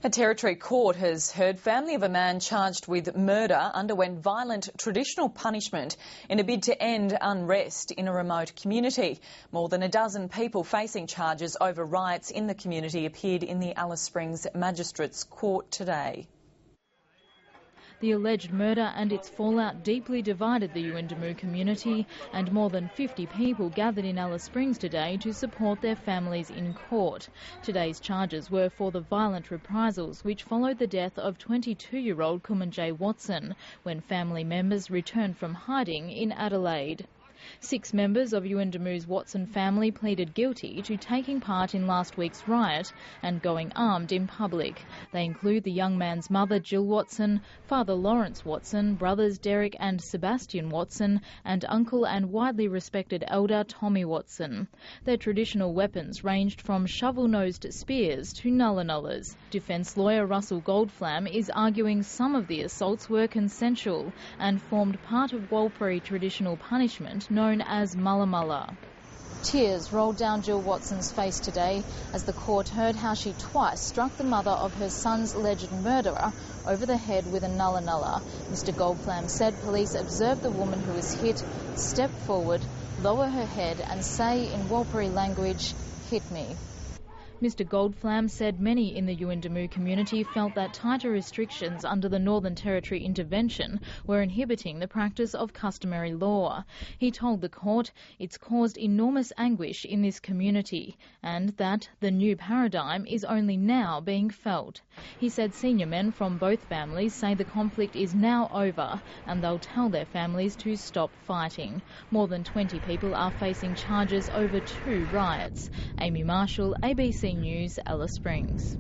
A Territory court has heard family of a man charged with murder underwent violent traditional punishment in a bid to end unrest in a remote community. More than a dozen people facing charges over riots in the community appeared in the Alice Springs Magistrates Court today. The alleged murder and its fallout deeply divided the Yuendumu community, and more than 50 people gathered in Alice Springs today to support their families in court. Today's charges were for the violent reprisals which followed the death of 22-year-old Kumanjayi Watson when family members returned from hiding in Adelaide. 6 members of Yuendumu's Watson family pleaded guilty to taking part in last week's riot and going armed in public. They include the young man's mother, Jill Watson, father Lawrence Watson, brothers Derek and Sebastian Watson, and uncle and widely respected elder Tommy Watson. Their traditional weapons ranged from shovel-nosed spears to nulla-nullas. Defence lawyer Russell Goldflam is arguing some of the assaults were consensual and formed part of Warlpiri traditional punishment known as mulla mulla. Tears rolled down Jill Watson's face today as the court heard how she twice struck the mother of her son's alleged murderer over the head with a nulla nulla. Mr Goldflam said police observed the woman who was hit step forward, lower her head and say in Warlpiri language, "Hit me." Mr Goldflam said many in the Yuendumu community felt that tighter restrictions under the Northern Territory intervention were inhibiting the practice of customary law. He told the court it's caused enormous anguish in this community and that the new paradigm is only now being felt. He said senior men from both families say the conflict is now over and they'll tell their families to stop fighting. More than 20 people are facing charges over 2 riots. Amy Marshall, ABC News, Alice Springs.